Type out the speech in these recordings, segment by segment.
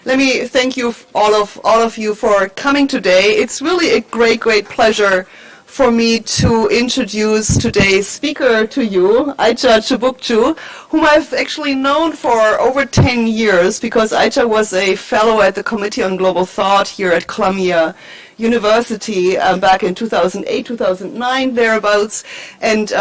Let me thank you, all of you, for coming today. It's really a great, great pleasure for me to introduce today's speaker to you, Ayça Çubukçu, whom I've actually known for over 10 years because Ayça was a fellow at the Committee on Global Thought here at Columbia University back in 2008, 2009, thereabouts, and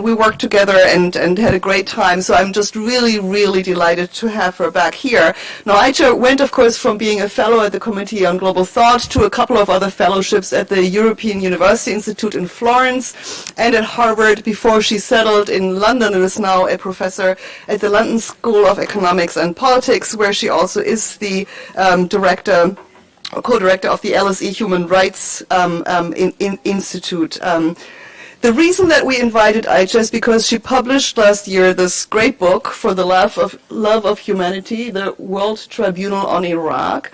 we worked together and had a great time. So I'm just really, really delighted to have her back here. Now, Ayça went, of course, from being a fellow at the Committee on Global Thought to a couple of other fellowships at the European University Institute in Florence and at Harvard before she settled in London and is now a professor at the London School of Economics and Politics, where she also is the co-director of the LSE Human Rights Institute. The reason that we invited Ayça is because she published last year this great book, For the Love of Humanity, the World Tribunal on Iraq.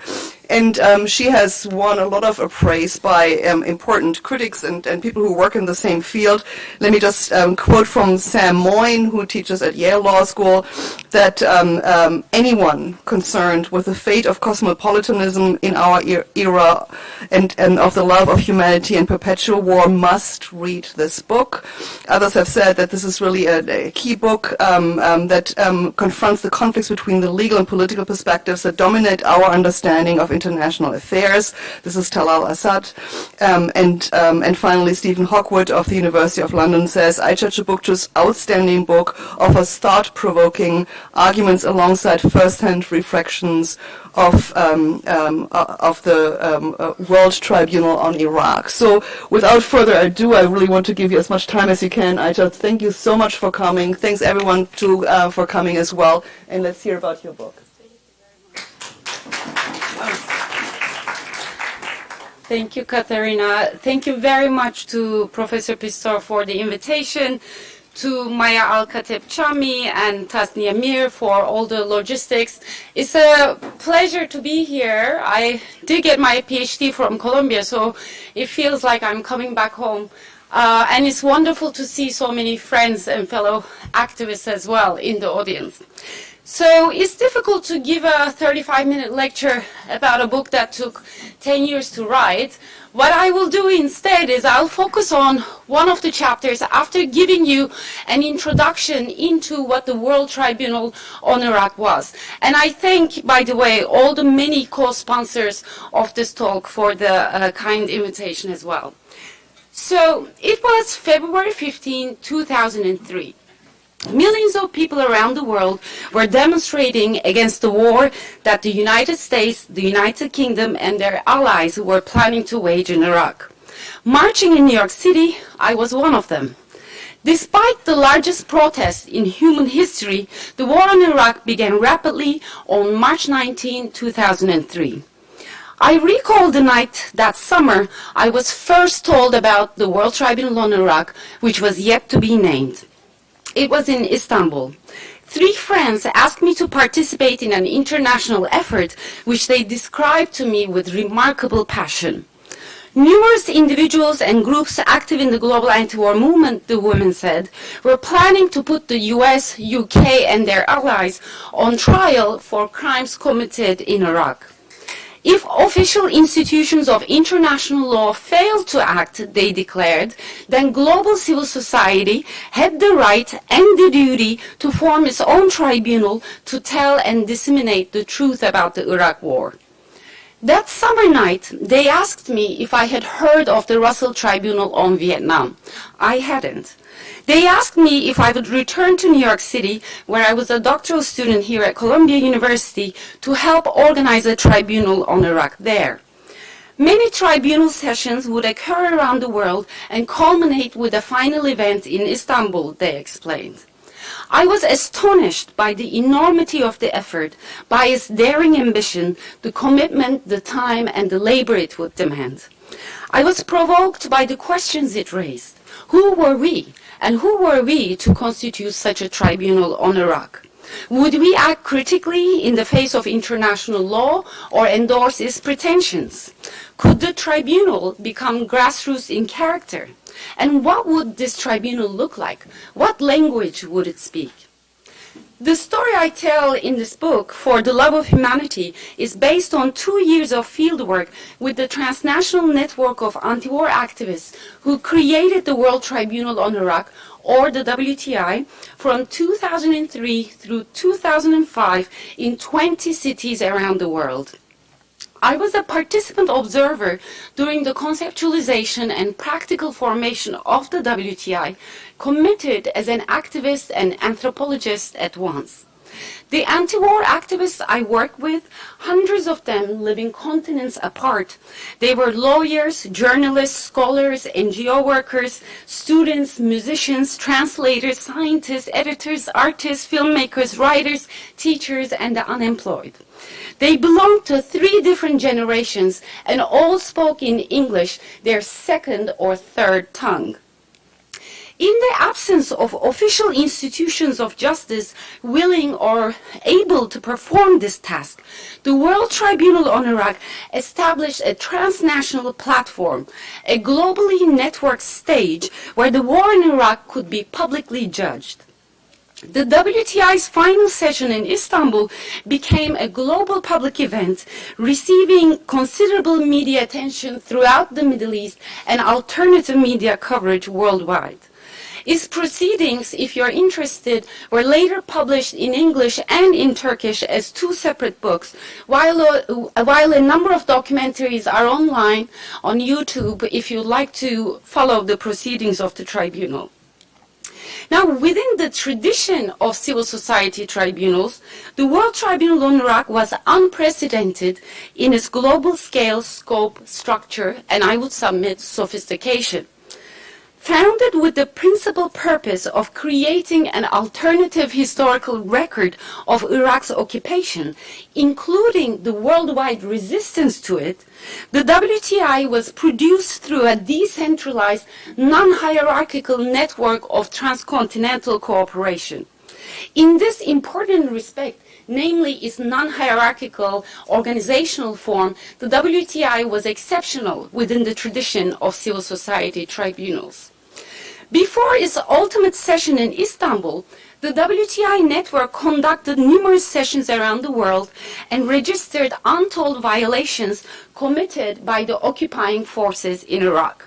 And she has won a lot of praise by important critics and people who work in the same field. Let me just quote from Sam Moyne, who teaches at Yale Law School, that anyone concerned with the fate of cosmopolitanism in our era and of the love of humanity and perpetual war must read this book. Others have said that this is really a key book that confronts the conflicts between the legal and political perspectives that dominate our understanding of international affairs. This is Talal Assad. And finally, Stephen Hawkwood of the University of London says, Ayça Çubukçu's outstanding book offers thought-provoking arguments alongside first-hand reflections of the World Tribunal on Iraq. So without further ado, I really want to give you as much time as you can. Ayça, thank you so much for coming. Thanks everyone for coming as well. And let's hear about your book. Thank you, Katharina. Thank you very much to Professor Pistor for the invitation, to Maya Al-Kateb Chami and Tasnia Mir for all the logistics. It's a pleasure to be here. I did get my PhD from Columbia, so it feels like I'm coming back home. And it's wonderful to see so many friends and fellow activists as well in the audience. So it's difficult to give a 35-minute lecture about a book that took 10 years to write. What I will do instead is I'll focus on one of the chapters after giving you an introduction into what the World Tribunal on Iraq was. And I thank, by the way, all the many co-sponsors of this talk for the kind invitation as well. So it was February 15, 2003. Millions of people around the world were demonstrating against the war that the United States, the United Kingdom, and their allies were planning to wage in Iraq. Marching in New York City, I was one of them. Despite the largest protest in human history, the war in Iraq began rapidly on March 19, 2003. I recall the night that summer I was first told about the World Tribunal on Iraq, which was yet to be named. It was in Istanbul. 3 friends asked me to participate in an international effort which they described to me with remarkable passion. Numerous individuals and groups active in the global anti-war movement, the women said, were planning to put the US, UK, and their allies on trial for crimes committed in Iraq. If official institutions of international law failed to act, they declared, then global civil society had the right and the duty to form its own tribunal to tell and disseminate the truth about the Iraq war. That summer night, they asked me if I had heard of the Russell Tribunal on Vietnam. I hadn't. They asked me if I would return to New York City, where I was a doctoral student here at Columbia University, to help organize a tribunal on Iraq there. Many tribunal sessions would occur around the world and culminate with a final event in Istanbul, they explained. I was astonished by the enormity of the effort, by its daring ambition, the commitment, the time, and the labor it would demand. I was provoked by the questions it raised. Who were we? And who were we to constitute such a tribunal on Iraq? Would we act critically in the face of international law or endorse its pretensions? Could the tribunal become grassroots in character? And what would this tribunal look like? What language would it speak? The story I tell in this book, For the Love of Humanity, is based on 2 years of fieldwork with the transnational network of anti-war activists who created the World Tribunal on Iraq, or the WTI, from 2003 through 2005 in 20 cities around the world. I was a participant observer during the conceptualization and practical formation of the WTI, committed as an activist and anthropologist at once. The anti-war activists I worked with, hundreds of them living continents apart. They were lawyers, journalists, scholars, NGO workers, students, musicians, translators, scientists, editors, artists, filmmakers, writers, teachers, and the unemployed. They belonged to 3 different generations and all spoke in English, their second or third tongue. In the absence of official institutions of justice willing or able to perform this task, the World Tribunal on Iraq established a transnational platform, a globally networked stage where the war in Iraq could be publicly judged. The WTI's final session in Istanbul became a global public event, receiving considerable media attention throughout the Middle East and alternative media coverage worldwide. Its proceedings, if you're interested, were later published in English and in Turkish as 2 separate books, while a number of documentaries are online on YouTube if you'd like to follow the proceedings of the tribunal. Now, within the tradition of civil society tribunals, the World Tribunal on Iraq was unprecedented in its global scale, scope, structure, and I would submit sophistication. Founded with the principal purpose of creating an alternative historical record of Iraq's occupation, including the worldwide resistance to it, the WTI was produced through a decentralized, non-hierarchical network of transcontinental cooperation. In this important respect, namely its non-hierarchical organizational form, the WTI was exceptional within the tradition of civil society tribunals. Before its ultimate session in Istanbul, the WTI network conducted numerous sessions around the world and registered untold violations committed by the occupying forces in Iraq.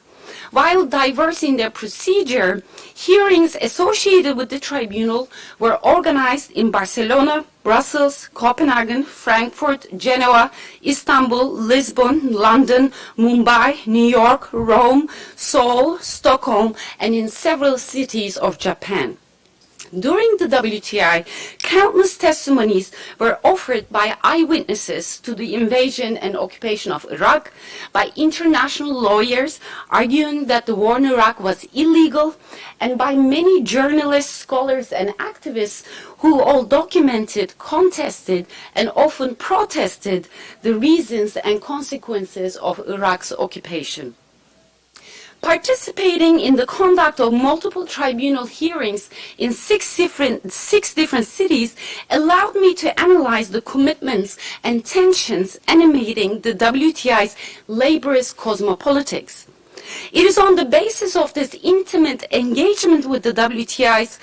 While diverse in their procedure, hearings associated with the tribunal were organized in Barcelona, Brussels, Copenhagen, Frankfurt, Genoa, Istanbul, Lisbon, London, Mumbai, New York, Rome, Seoul, Stockholm, and in several cities of Japan. During the WTI, countless testimonies were offered by eyewitnesses to the invasion and occupation of Iraq, by international lawyers arguing that the war in Iraq was illegal, and by many journalists, scholars, and activists who all documented, contested, and often protested the reasons and consequences of Iraq's occupation. Participating in the conduct of multiple tribunal hearings in six different cities allowed me to analyze the commitments and tensions animating the WTI's laborious cosmopolitics. It is on the basis of this intimate engagement with the WTI's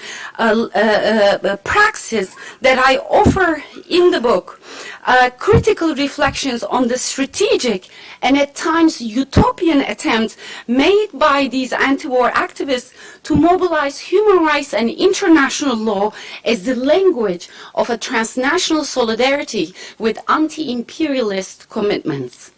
praxis that I offer in the book critical reflections on the strategic and at times utopian attempts made by these anti-war activists to mobilize human rights and international law as the language of a transnational solidarity with anti-imperialist commitments.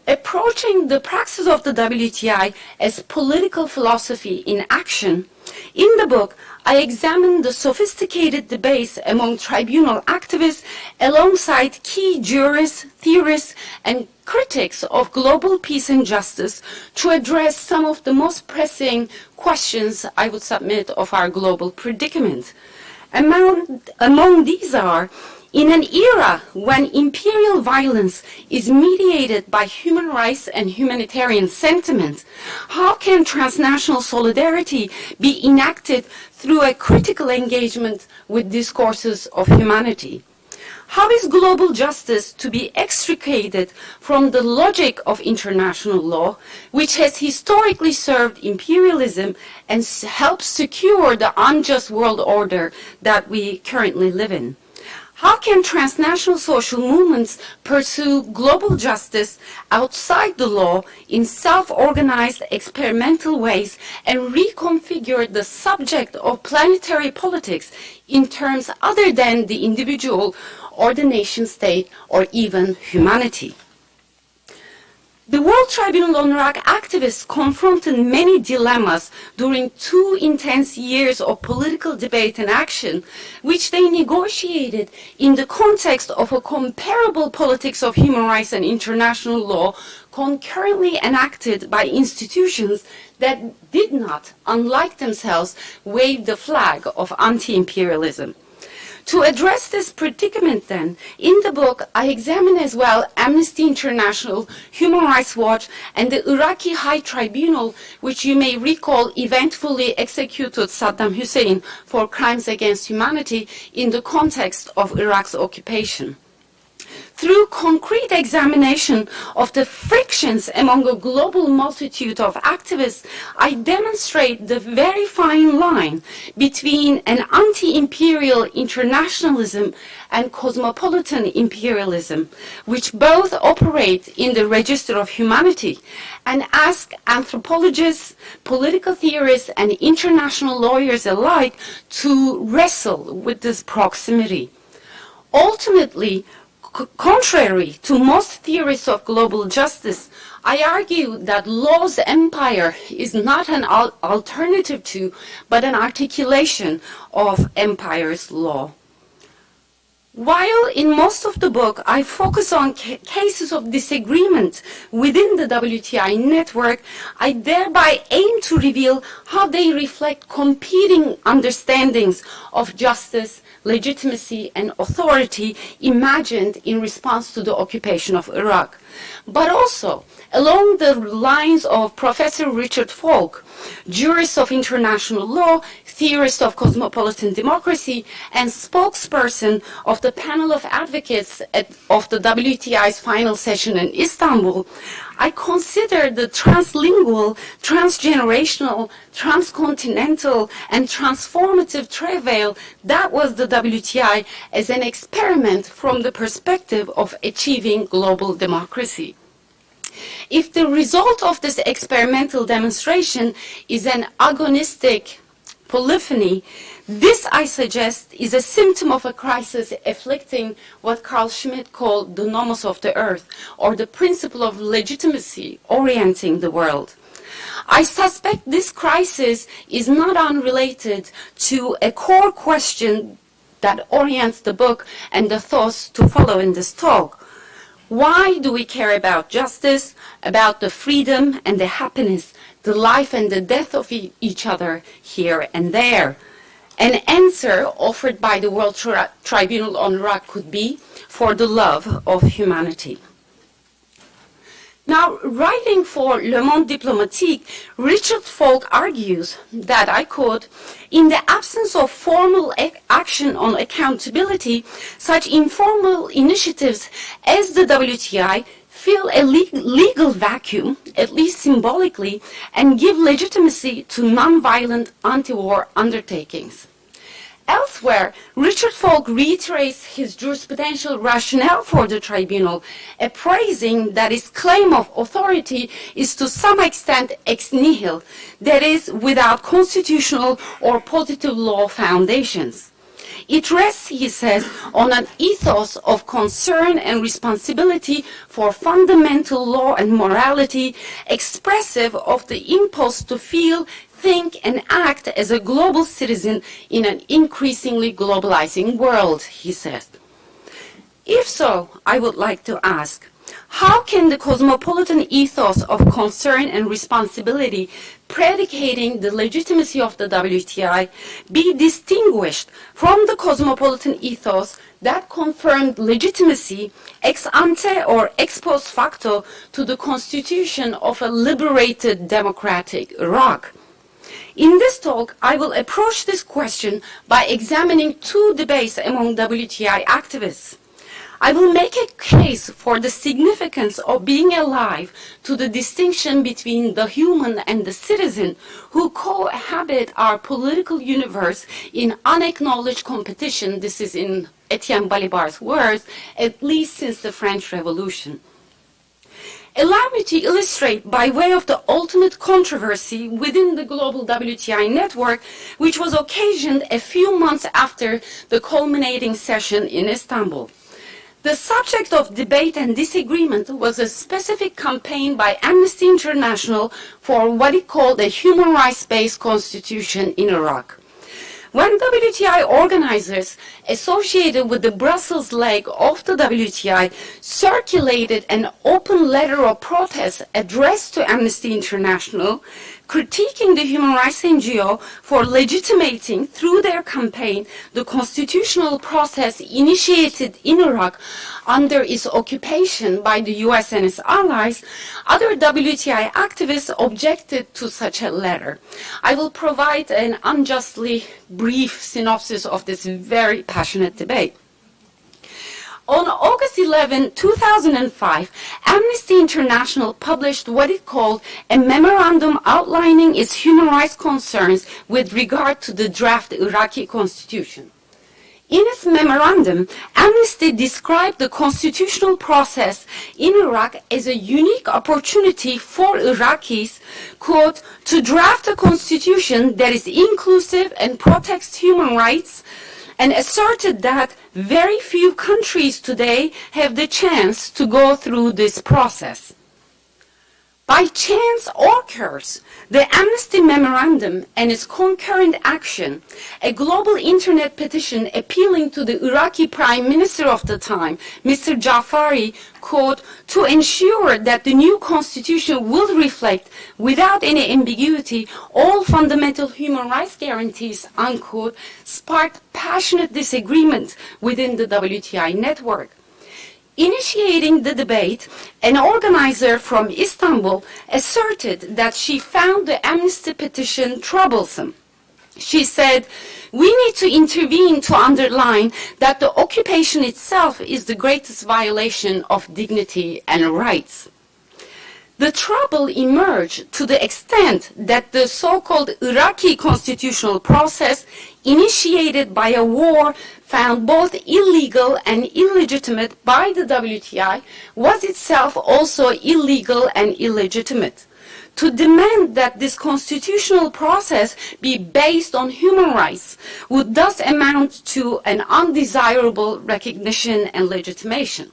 Approaching the praxis of the WTI as political philosophy in action, in the book, I examine the sophisticated debates among tribunal activists alongside key jurists, theorists, and critics of global peace and justice to address some of the most pressing questions, I would submit, of our global predicament. Among these are, in an era when imperial violence is mediated by human rights and humanitarian sentiment, how can transnational solidarity be enacted through a critical engagement with discourses of humanity? How is global justice to be extricated from the logic of international law, which has historically served imperialism and helped secure the unjust world order that we currently live in? How can transnational social movements pursue global justice outside the law in self-organized experimental ways and reconfigure the subject of planetary politics in terms other than the individual or the nation state or even humanity? The World Tribunal on Iraq activists confronted many dilemmas during 2 intense years of political debate and action, which they negotiated in the context of a comparable politics of human rights and international law concurrently enacted by institutions that did not, unlike themselves, wave the flag of anti-imperialism. To address this predicament, then, in the book, I examine as well Amnesty International, Human Rights Watch, and the Iraqi High Tribunal, which you may recall eventfully executed Saddam Hussein for crimes against humanity in the context of Iraq's occupation. Through concrete examination of the frictions among a global multitude of activists, I demonstrate the very fine line between an anti-imperial internationalism and cosmopolitan imperialism, which both operate in the register of humanity, and ask anthropologists, political theorists, and international lawyers alike to wrestle with this proximity. Ultimately, contrary to most theories of global justice, I argue that law's empire is not an alternative to, but an articulation of empire's law. While in most of the book I focus on cases of disagreement within the WTI network, I thereby aim to reveal how they reflect competing understandings of justice, legitimacy, and authority imagined in response to the occupation of Iraq. But also, along the lines of Professor Richard Falk, jurist of international law, theorist of cosmopolitan democracy, and spokesperson of the panel of advocates of the WTI's final session in Istanbul, I consider the translingual, transgenerational, transcontinental, and transformative travail that was the WTI as an experiment from the perspective of achieving global democracy. If the result of this experimental demonstration is an agonistic polyphony, this, I suggest, is a symptom of a crisis afflicting what Carl Schmitt called the nomos of the earth, or the principle of legitimacy orienting the world. I suspect this crisis is not unrelated to a core question that orients the book and the thoughts to follow in this talk. Why do we care about justice, about the freedom and the happiness, the life and the death of each other here and there? An answer offered by the World Tribunal on Iraq could be for the love of humanity. Now, writing for Le Monde Diplomatique, Richard Falk argues that, I quote, "In the absence of formal action on accountability, such informal initiatives as the WTI fill a legal vacuum, at least symbolically, and give legitimacy to nonviolent anti-war undertakings." Elsewhere, Richard Falk reiterates his jurisprudential rationale for the tribunal, appraising that its claim of authority is to some extent ex nihil, that is, without constitutional or positive law foundations. It rests, he says, on an ethos of concern and responsibility for fundamental law and morality, expressive of the impulse to feel, think, and act as a global citizen in an increasingly globalizing world, he says. If so, I would like to ask, how can the cosmopolitan ethos of concern and responsibility predicating the legitimacy of the WTI be distinguished from the cosmopolitan ethos that confirmed legitimacy ex ante or ex post facto to the constitution of a liberated democratic Iraq? In this talk, I will approach this question by examining 2 debates among WTI activists. I will make a case for the significance of being alive to the distinction between the human and the citizen who cohabit our political universe in unacknowledged competition, this is in Etienne Balibar's words, at least since the French Revolution. Allow me to illustrate by way of the ultimate controversy within the global WTI network, which was occasioned a few months after the culminating session in Istanbul. The subject of debate and disagreement was a specific campaign by Amnesty International for what it called a human rights-based constitution in Iraq. When WTI organizers associated with the Brussels leg of the WTI circulated an open letter of protest addressed to Amnesty International, critiquing the human rights NGO for legitimating through their campaign the constitutional process initiated in Iraq under its occupation by the US and its allies, other WTI activists objected to such a letter. I will provide an unjustly brief synopsis of this very passionate debate. On August 11, 2005, Amnesty International published what it called a memorandum outlining its human rights concerns with regard to the draft Iraqi constitution. In its memorandum, Amnesty described the constitutional process in Iraq as a unique opportunity for Iraqis, quote, to draft a constitution that is inclusive and protects human rights, and asserted that very few countries today have the chance to go through this process. By chance or curse, the Amnesty Memorandum and its concurrent action, a global internet petition appealing to the Iraqi Prime Minister of the time, Mr. Jafari, quote, to ensure that the new constitution will reflect, without any ambiguity, all fundamental human rights guarantees, unquote, sparked passionate disagreement within the WTI network. Initiating the debate, an organizer from Istanbul asserted that she found the amnesty petition troublesome. She said, "We need to intervene to underline that the occupation itself is the greatest violation of dignity and rights." The trouble emerged to the extent that the so-called Iraqi constitutional process, initiated by a war found both illegal and illegitimate by the WTI, was itself also illegal and illegitimate. To demand that this constitutional process be based on human rights would thus amount to an undesirable recognition and legitimation.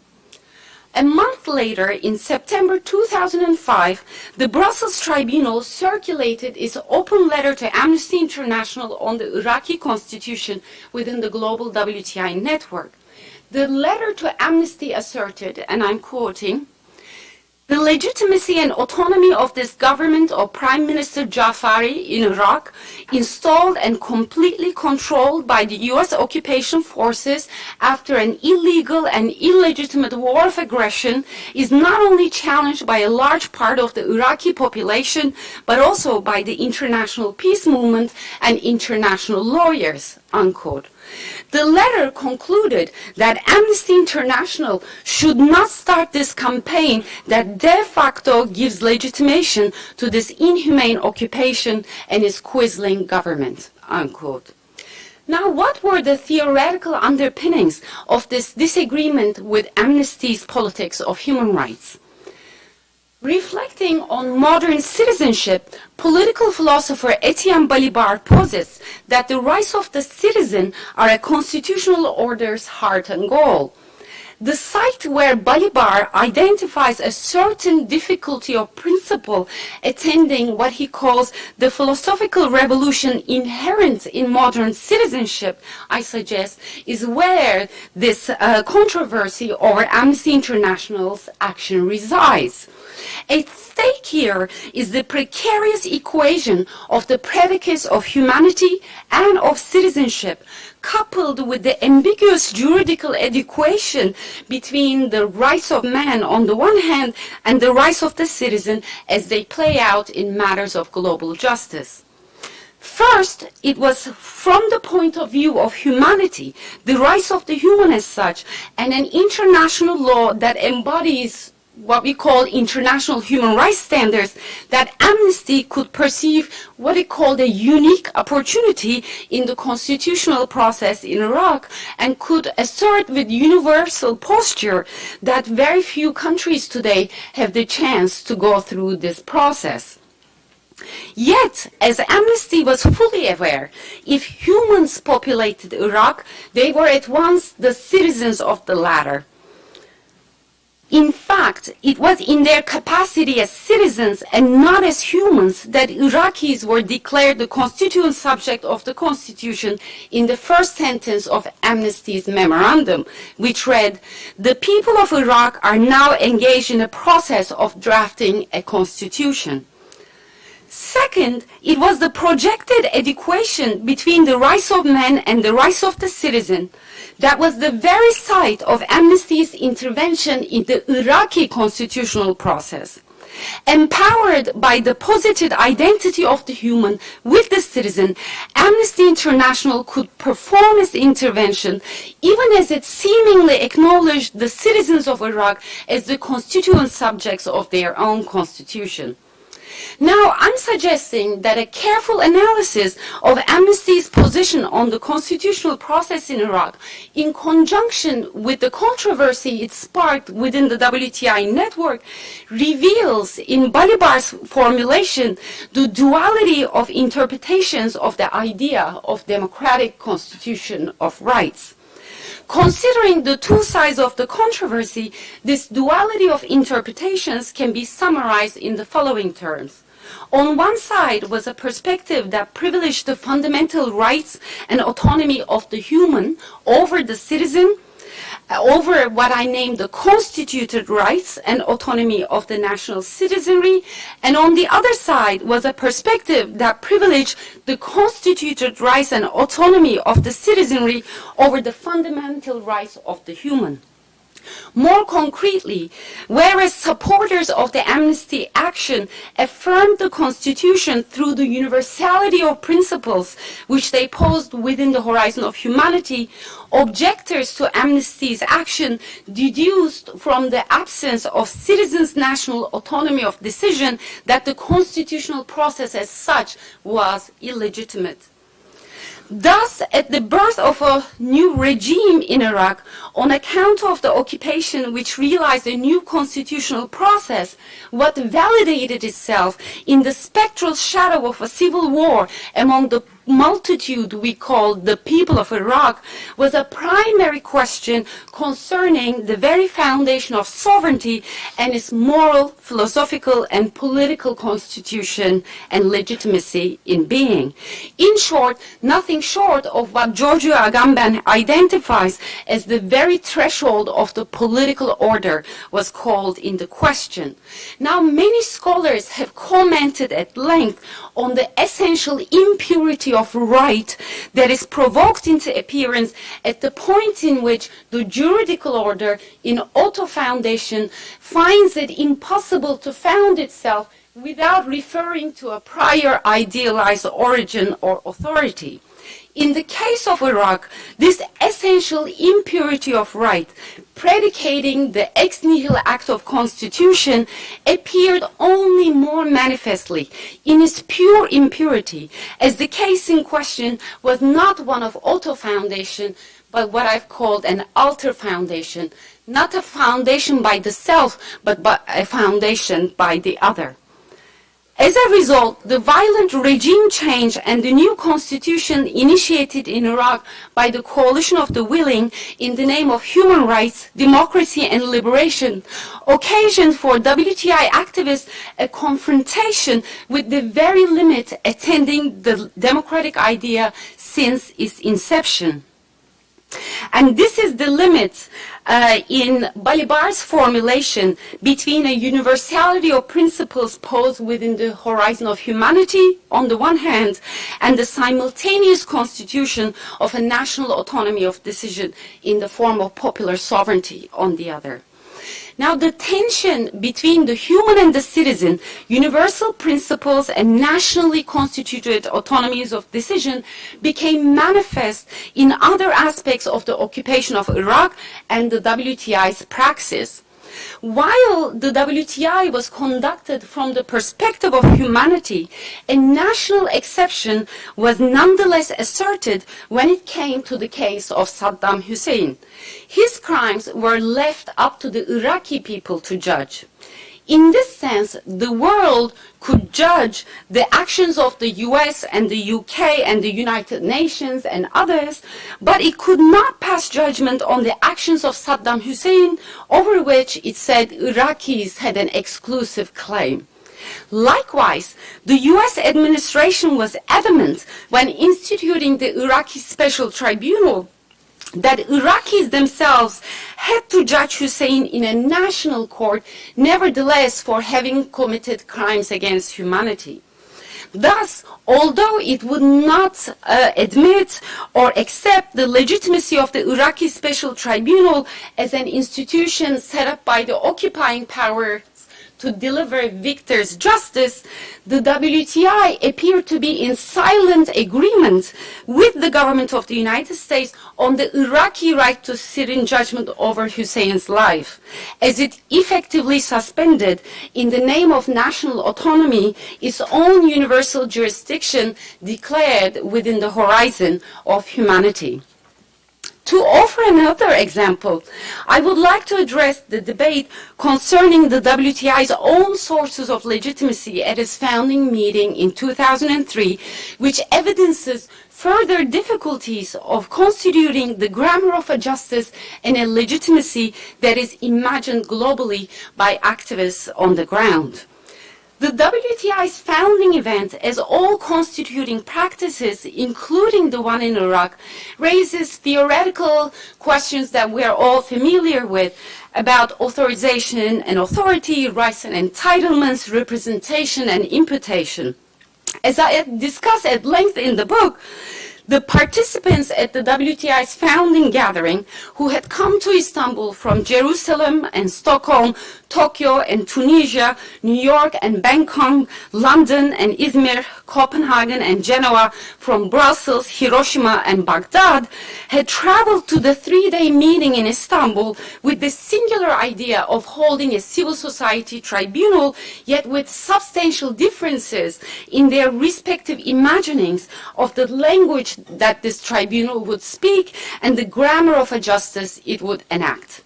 A month later, in September 2005, the Brussels Tribunal circulated its open letter to Amnesty International on the Iraqi constitution within the global WTI network. The letter to Amnesty asserted, and I'm quoting, "The legitimacy and autonomy of this government of Prime Minister Jafari in Iraq, installed and completely controlled by the US occupation forces after an illegal and illegitimate war of aggression, is not only challenged by a large part of the Iraqi population, but also by the international peace movement and international lawyers," unquote. The letter concluded that Amnesty International should not start this campaign that de facto gives legitimation to this inhumane occupation and its quisling government, unquote. Now, what were the theoretical underpinnings of this disagreement with Amnesty's politics of human rights? Reflecting on modern citizenship, political philosopher Etienne Balibar posits that the rights of the citizen are a constitutional order's heart and goal. The site where Balibar identifies a certain difficulty of principle attending what he calls the philosophical revolution inherent in modern citizenship, I suggest, is where this controversy over Amnesty International's action resides. At stake here is the precarious equation of the predicates of humanity and of citizenship, coupled with the ambiguous juridical equation between the rights of man on the one hand and the rights of the citizen as they play out in matters of global justice. First, it was from the point of view of humanity, the rights of the human as such, and an international law that embodies what we call international human rights standards, that Amnesty could perceive what it called a unique opportunity in the constitutional process in Iraq, and could assert with universal posture that very few countries today have the chance to go through this process. Yet, as Amnesty was fully aware, if humans populated Iraq, they were at once the citizens of the latter. In fact, it was in their capacity as citizens and not as humans that Iraqis were declared the constituent subject of the Constitution in the first sentence of Amnesty's memorandum, which read, "The people of Iraq are now engaged in a process of drafting a constitution." Second, it was the projected equation between the rights of man and the rights of the citizen that was the very site of Amnesty's intervention in the Iraqi constitutional process. Empowered by the posited identity of the human with the citizen, Amnesty International could perform its intervention even as it seemingly acknowledged the citizens of Iraq as the constituent subjects of their own constitution. Now, I'm suggesting that a careful analysis of Amnesty's position on the constitutional process in Iraq, in conjunction with the controversy it sparked within the WTI network, reveals in Balibar's formulation the duality of interpretations of the idea of democratic constitution of rights. Considering the two sides of the controversy, this duality of interpretations can be summarized in the following terms. On one side was a perspective that privileged the fundamental rights and autonomy of the human over the citizen, over what I named the constituted rights and autonomy of the national citizenry, and on the other side was a perspective that privileged the constituted rights and autonomy of the citizenry over the fundamental rights of the human. More concretely, whereas supporters of the Amnesty action affirmed the Constitution through the universality of principles which they posed within the horizon of humanity, objectors to Amnesty's action deduced from the absence of citizens' national autonomy of decision that the constitutional process as such was illegitimate. Thus, at the birth of a new regime in Iraq, on account of the occupation which realized a new constitutional process, what validated itself in the spectral shadow of a civil war among the multitude we called the people of Iraq was a primary question concerning the very foundation of sovereignty and its moral, philosophical, and political constitution and legitimacy in being. In short, nothing short of what Giorgio Agamben identifies as the very threshold of the political order was called into question. Now, many scholars have commented at length on the essential impurity of right that is provoked into appearance at the point in which the juridical order in auto-foundation finds it impossible to found itself without referring to a prior idealized origin or authority. In the case of Iraq, this essential impurity of right, predicating the ex nihilo act of constitution, appeared only more manifestly in its pure impurity, as the case in question was not one of auto-foundation, but what I've called an alter foundation, not a foundation by the self, but a foundation by the other. As a result, the violent regime change and the new constitution initiated in Iraq by the coalition of the willing in the name of human rights, democracy, and liberation occasioned for WTI activists a confrontation with the very limit attending the democratic idea since its inception. And this is the limit in Balibar's formulation between a universality of principles posed within the horizon of humanity on the one hand and the simultaneous constitution of a national autonomy of decision in the form of popular sovereignty on the other. Now, the tension between the human and the citizen, universal principles and nationally constituted autonomies of decision became manifest in other aspects of the occupation of Iraq and the WTI's praxis. While the WTI was conducted from the perspective of humanity, a national exception was nonetheless asserted when it came to the case of Saddam Hussein. His crimes were left up to the Iraqi people to judge. In this sense, the world could judge the actions of the US and the UK and the United Nations and others, but it could not pass judgment on the actions of Saddam Hussein, over which it said Iraqis had an exclusive claim. Likewise, the US administration was adamant when instituting the Iraqi Special Tribunal that Iraqis themselves had to judge Hussein in a national court, nevertheless for having committed crimes against humanity. Thus, although it would not admit or accept the legitimacy of the Iraqi Special Tribunal as an institution set up by the occupying powers to deliver victors' justice, the WTI appeared to be in silent agreement with the government of the United States on the Iraqi right to sit in judgment over Hussein's life, as it effectively suspended, in the name of national autonomy, its own universal jurisdiction declared within the horizon of humanity. To offer another example, I would like to address the debate concerning the WTI's own sources of legitimacy at its founding meeting in 2003, which evidences further difficulties of constituting the grammar of a justice and a legitimacy that is imagined globally by activists on the ground. The WTI's founding event, as all constituting practices, including the one in Iraq, raises theoretical questions that we are all familiar with about authorization and authority, rights and entitlements, representation and imputation. As I discuss at length in the book, the participants at the WTI's founding gathering, who had come to Istanbul from Jerusalem and Stockholm, Tokyo and Tunisia, New York and Bangkok, London and Izmir, Copenhagen and Genoa, from Brussels, Hiroshima and Baghdad, had traveled to the three-day meeting in Istanbul with the singular idea of holding a civil society tribunal, yet with substantial differences in their respective imaginings of the language that this tribunal would speak and the grammar of a justice it would enact.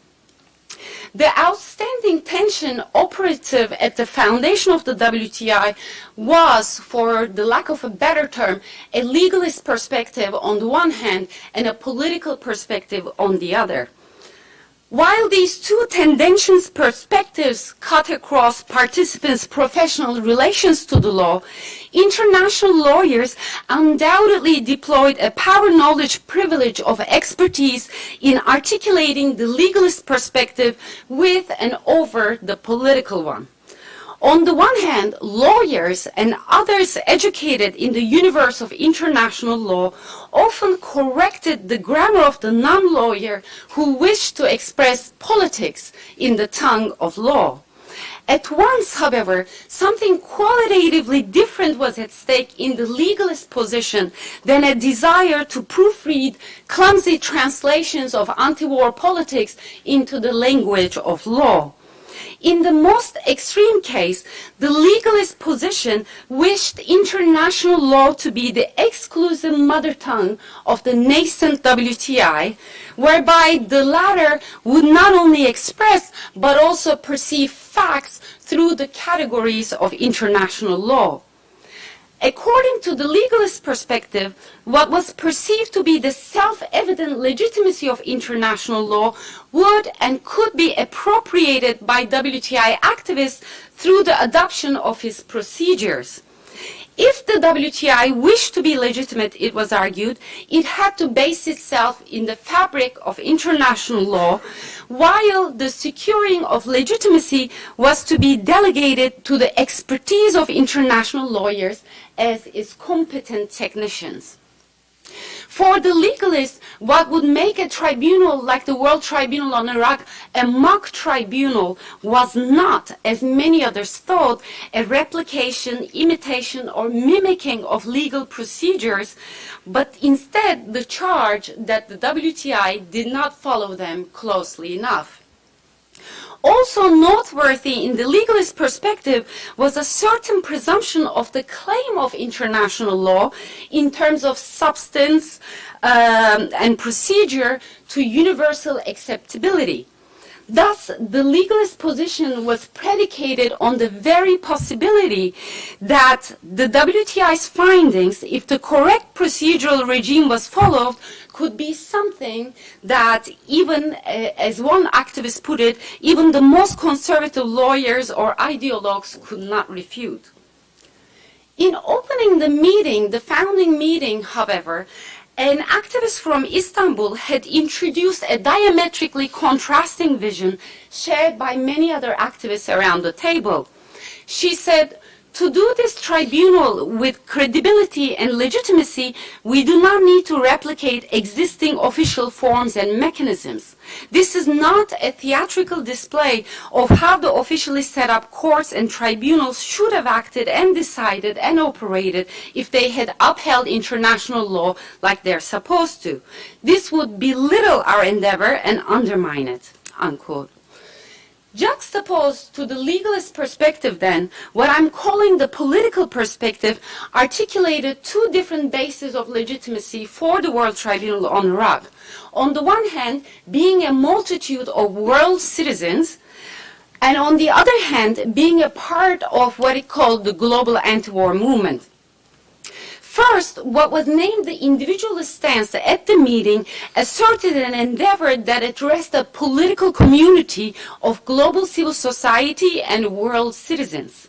The outstanding tension operative at the foundation of the WTI was, for the lack of a better term, a legalist perspective on the one hand and a political perspective on the other. While these two tendentious perspectives cut across participants' professional relations to the law, international lawyers undoubtedly deployed a power knowledge privilege of expertise in articulating the legalist perspective with and over the political one. On the one hand, lawyers and others educated in the universe of international law often corrected the grammar of the non-lawyer who wished to express politics in the tongue of law. At once, however, something qualitatively different was at stake in the legalist position than a desire to proofread clumsy translations of anti-war politics into the language of law. In the most extreme case, the legalist position wished international law to be the exclusive mother tongue of the nascent WTI, whereby the latter would not only express but also perceive facts through the categories of international law. According to the legalist perspective, what was perceived to be the self-evident legitimacy of international law would and could be appropriated by WTI activists through the adoption of its procedures. If the WTI wished to be legitimate, it was argued, it had to base itself in the fabric of international law, while the securing of legitimacy was to be delegated to the expertise of international lawyers as its competent technicians. For the legalists, what would make a tribunal like the World Tribunal on Iraq a mock tribunal was not, as many others thought, a replication, imitation, or mimicking of legal procedures, but instead the charge that the WTI did not follow them closely enough. Also noteworthy in the legalist perspective was a certain presumption of the claim of international law in terms of substance and procedure to universal acceptability. Thus, the legalist position was predicated on the very possibility that the WTI's findings, if the correct procedural regime was followed, could be something that even, as one activist put it, even the most conservative lawyers or ideologues could not refute. In opening the meeting, the founding meeting, however, an activist from Istanbul had introduced a diametrically contrasting vision shared by many other activists around the table. She said, to do this tribunal with credibility and legitimacy, we do not need to replicate existing official forms and mechanisms. This is not a theatrical display of how the officially set up courts and tribunals should have acted and decided and operated if they had upheld international law like they're supposed to. This would belittle our endeavor and undermine it, unquote. Juxtaposed to the legalist perspective, then, what I'm calling the political perspective articulated two different bases of legitimacy for the World Tribunal on Iraq. On the one hand, being a multitude of world citizens, and on the other hand, being a part of what it called the global anti-war movement. First, what was named the individualist stance at the meeting asserted an endeavor that addressed a political community of global civil society and world citizens.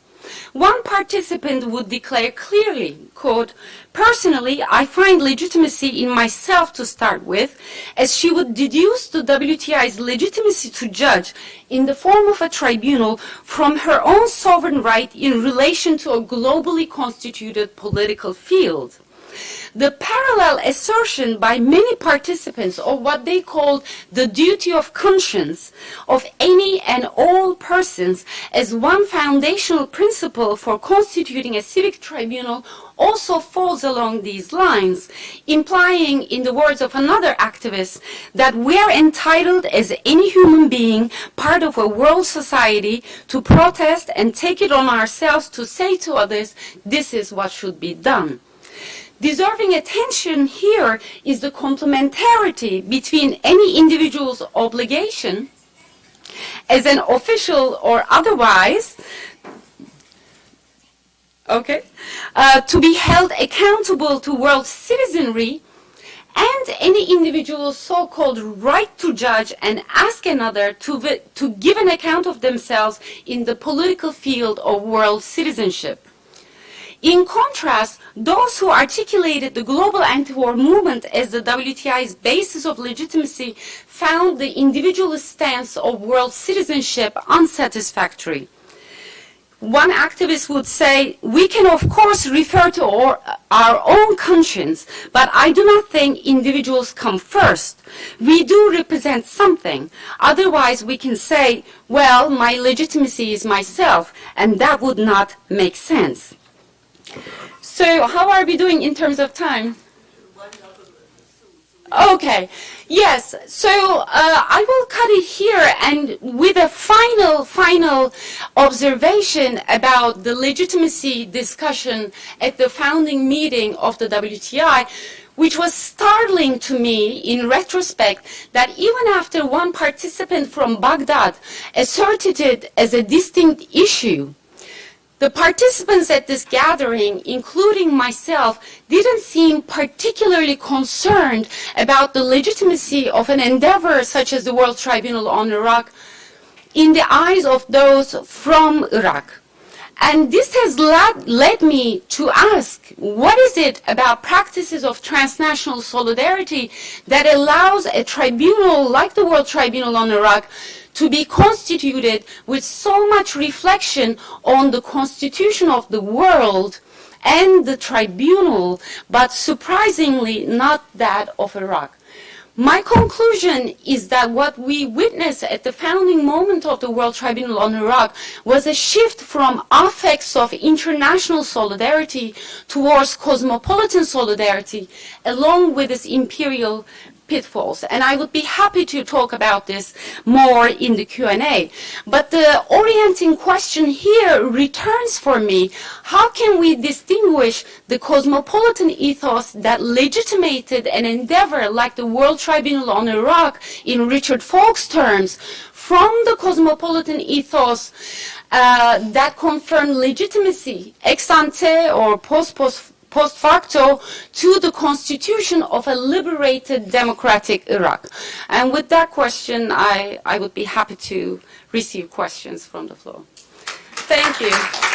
One participant would declare clearly, quote, personally, I find legitimacy in myself to start with, as she would deduce the WTI's legitimacy to judge in the form of a tribunal from her own sovereign right in relation to a globally constituted political field. The parallel assertion by many participants of what they called the duty of conscience of any and all persons as one foundational principle for constituting a civic tribunal also falls along these lines, implying, in the words of another activist, that we are entitled as any human being, part of a world society, to protest and take it on ourselves to say to others, this is what should be done. Deserving attention here is the complementarity between any individual's obligation as an official or otherwise, to be held accountable to world citizenry, and any individual's so-called right to judge and ask another to give an account of themselves in the political field of world citizenship. In contrast, those who articulated the global anti-war movement as the WTI's basis of legitimacy found the individualist stance of world citizenship unsatisfactory. One activist would say, we can of course refer to our own conscience, but I do not think individuals come first. We do represent something. Otherwise we can say, well, my legitimacy is myself, and that would not make sense. So how are we doing in terms of time? Okay, yes, so I will cut it here, and with a final observation about the legitimacy discussion at the founding meeting of the WTI, which was startling to me in retrospect, that even after one participant from Baghdad asserted it as a distinct issue, the participants at this gathering, including myself, didn't seem particularly concerned about the legitimacy of an endeavor such as the World Tribunal on Iraq in the eyes of those from Iraq. And this has led me to ask, what is it about practices of transnational solidarity that allows a tribunal like the World Tribunal on Iraq to be constituted with so much reflection on the constitution of the world and the tribunal, but surprisingly not that of Iraq. My conclusion is that what we witnessed at the founding moment of the World Tribunal on Iraq was a shift from affects of international solidarity towards cosmopolitan solidarity, along with its imperial pitfalls. And I would be happy to talk about this more in the Q&A. But the orienting question here returns for me: how can we distinguish the cosmopolitan ethos that legitimated an endeavor like the World Tribunal on Iraq in Richard Falk's terms from the cosmopolitan ethos that confirmed legitimacy ex ante or post facto to the constitution of a liberated democratic Iraq? And with that question, I would be happy to receive questions from the floor. Thank you.